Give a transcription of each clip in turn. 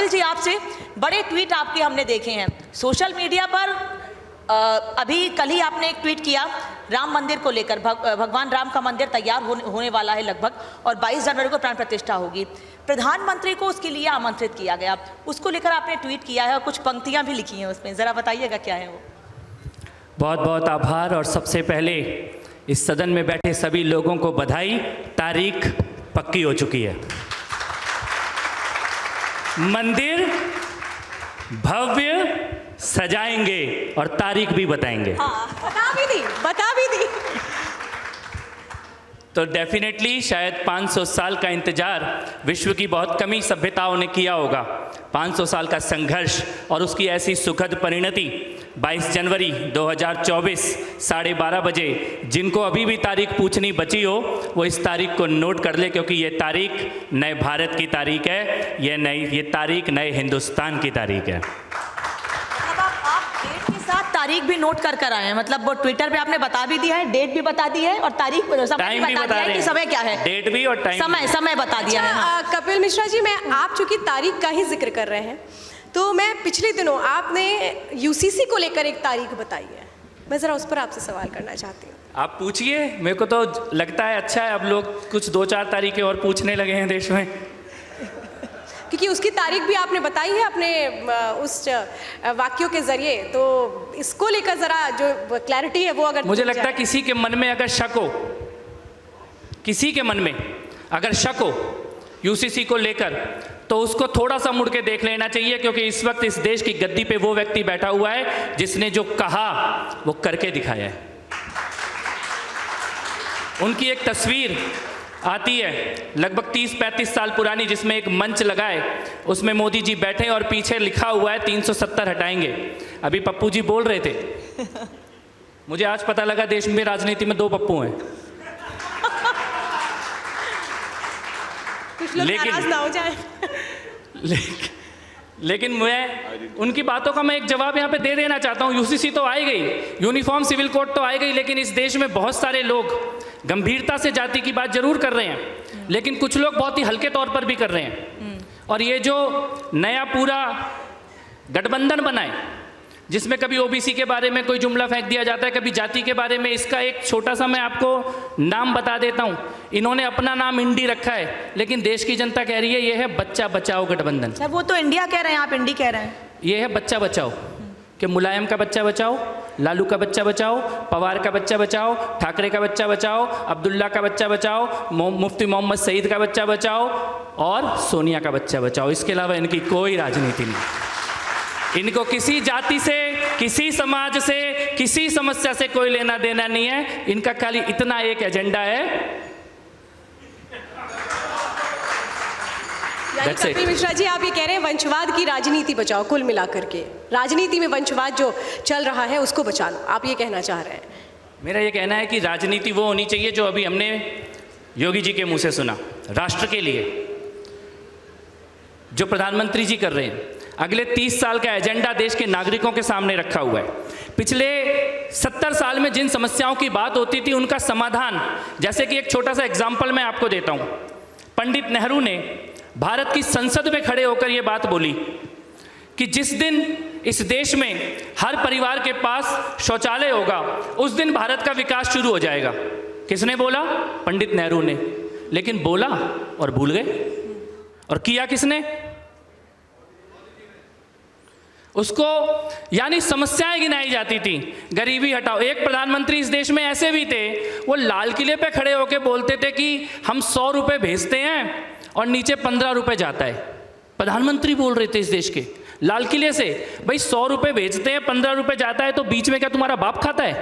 कपिल जी, आपसे बड़े ट्वीट आपके हमने देखे हैं सोशल मीडिया पर। अभी कल ही आपने एक ट्वीट किया राम मंदिर को लेकर। भगवान राम का मंदिर तैयार होने वाला है लगभग, और 22 जनवरी को प्राण प्रतिष्ठा होगी। प्रधानमंत्री को उसके लिए आमंत्रित किया गया, उसको लेकर आपने ट्वीट किया है और कुछ पंक्तियां भी लिखी हैं उसमें, ज़रा बताइएगा क्या है वो। बहुत बहुत आभार। और सबसे पहले इस सदन में बैठे सभी लोगों को बधाई, तारीख पक्की हो चुकी है। मंदिर भव्य सजाएंगे और तारीख भी बताएंगे। बता भी दी। तो डेफिनेटली शायद 500 साल का इंतजार विश्व की बहुत कमी सभ्यताओं ने किया होगा। 500 साल का संघर्ष और उसकी ऐसी सुखद परिणति 22 जनवरी 2024 12:30 बजे। जिनको अभी भी तारीख पूछनी बची हो वो इस तारीख को नोट कर ले, क्योंकि ये तारीख नए भारत की तारीख है, ये तारीख नए हिंदुस्तान की तारीख है। तारीख भी नोट कर आए हैं, मतलब वो ट्विटर पे आपने बता भी दिया है, डेट भी बता दी है और तारीख टाइम भी बता रहे हैं, समय क्या है, डेट भी और टाइम समय बता दिया है। हाँ। कपिल मिश्रा जी, मैं आप चूंकि तारीख का ही जिक्र कर रहे हैं, तो मैं पिछले दिनों आपने यूसीसी को लेकर एक तारीख बताई है, मैं ज़रा उस पर आपसे सवाल करना चाहती हूँ। आप पूछिए। मेरे को तो लगता है अच्छा है अब लोग कुछ 2-4 तारीखें और पूछने लगे हैं देश में, क्योंकि उसकी तारीख भी आपने बताई है अपने उस वाक्यों के जरिए, तो इसको लेकर ज़रा जो क्लैरिटी है वो अगर मुझे लगता है किसी के मन में अगर शक हो, किसी के मन में अगर शक हो यूसीसी को लेकर, तो उसको थोड़ा सा मुड़ के देख लेना चाहिए, क्योंकि इस वक्त इस देश की गद्दी पे वो व्यक्ति बैठा हुआ है जिसने जो कहा वो करके दिखाया है। उनकी एक तस्वीर आती है लगभग 30-35 साल पुरानी, जिसमें एक मंच लगा है, उसमें मोदी जी बैठे और पीछे लिखा हुआ है 370 हटाएंगे। अभी पप्पू जी बोल रहे थे, मुझे आज पता लगा देश में राजनीति में 2 पप्पू हैं। कुछ लोग नाराज ना हो जाए। लेकिन मैं उनकी बातों का मैं एक जवाब यहाँ पे दे देना चाहता हूँ। यूसीसी तो आई गई, यूनिफॉर्म सिविल कोड तो आई गई, लेकिन इस देश में बहुत सारे लोग गंभीरता से जाति की बात जरूर कर रहे हैं, लेकिन कुछ लोग बहुत ही हल्के तौर पर भी कर रहे हैं। और ये जो नया पूरा गठबंधन बना है, जिसमें कभी ओबीसी के बारे में कोई जुमला फेंक दिया जाता है, कभी जाति के बारे में, इसका एक छोटा सा मैं आपको नाम बता देता हूँ। इन्होंने अपना नाम इंडी रखा है, लेकिन देश की जनता कह रही है ये है बच्चा बचाओ गठबंधन। सर वो तो इंडिया कह रहे हैं, आप इंडी कह रहे हैं। ये है बच्चा बचाओ, कि मुलायम का बच्चा बचाओ, लालू का बच्चा बचाओ, पवार का बच्चा बचाओ, ठाकरे का बच्चा बचाओ, अब्दुल्ला का बच्चा बचाओ, मुफ्ती मोहम्मद सईद का बच्चा बचाओ और सोनिया का बच्चा बचाओ। इसके अलावा इनकी कोई राजनीति नहीं। इनको किसी जाति से, किसी समाज से, किसी समस्या से कोई लेना देना नहीं है। इनका खाली इतना एक एजेंडा है। कपिल मिश्रा जी, आप ये कह रहे हैं वंशवाद की राजनीति बचाओ, कुल मिलाकर के राजनीति में वंशवाद जो चल रहा है उसको बचा लो, आप ये कहना चाह रहे हैं? मेरा ये कहना है कि राजनीति वो होनी चाहिए जो अभी हमने योगी जी के मुंह से सुना, राष्ट्र के लिए जो प्रधानमंत्री जी कर रहे हैं। अगले 30 साल का एजेंडा देश के नागरिकों के सामने रखा हुआ है। पिछले 70 साल में जिन समस्याओं की बात होती थी उनका समाधान, जैसे कि एक छोटा सा एग्जाम्पल मैं आपको देता हूँ। पंडित नेहरू ने भारत की संसद में खड़े होकर ये बात बोली कि जिस दिन इस देश में हर परिवार के पास शौचालय होगा उस दिन भारत का विकास शुरू हो जाएगा। किसने बोला? पंडित नेहरू ने। लेकिन बोला और भूल गए, और किया किसने? उसको यानी समस्याएं गिनाई जाती थी, गरीबी हटाओ। एक प्रधानमंत्री इस देश में ऐसे भी थे, वो लाल किले पे खड़े होकर बोलते थे कि हम 100 रुपये भेजते हैं और नीचे 15 रुपये जाता है। प्रधानमंत्री बोल रहे थे इस देश के लाल किले से, भाई 100 रुपये भेजते हैं, 15 रुपये जाता है, तो बीच में क्या तुम्हारा बाप खाता है?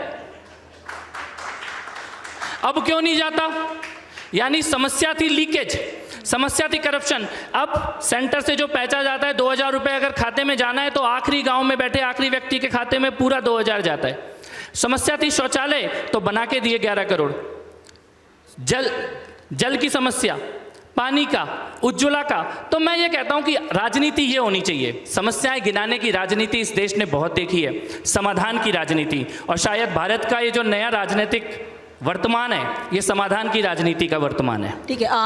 अब क्यों नहीं जाता? यानी समस्या थी लीकेज, समस्या थी करप्शन। अब सेंटर से जो पैसा जाता है 2000 रुपये अगर खाते में जाना है तो आखिरी गांव में बैठे आखिरी व्यक्ति के खाते में पूरा 2000 जाता है। समस्या थी शौचालय, तो बना के दिए 11 करोड़। जल की समस्या, पानी का, उज्ज्वला का। तो मैं ये कहता हूं कि राजनीति ये होनी चाहिए, समस्याएं गिनाने की राजनीति इस देश ने बहुत देखी है, समाधान की राजनीति। और शायद भारत का ये जो नया राजनीतिक वर्तमान है, ये समाधान की राजनीति का वर्तमान है। ठीक है।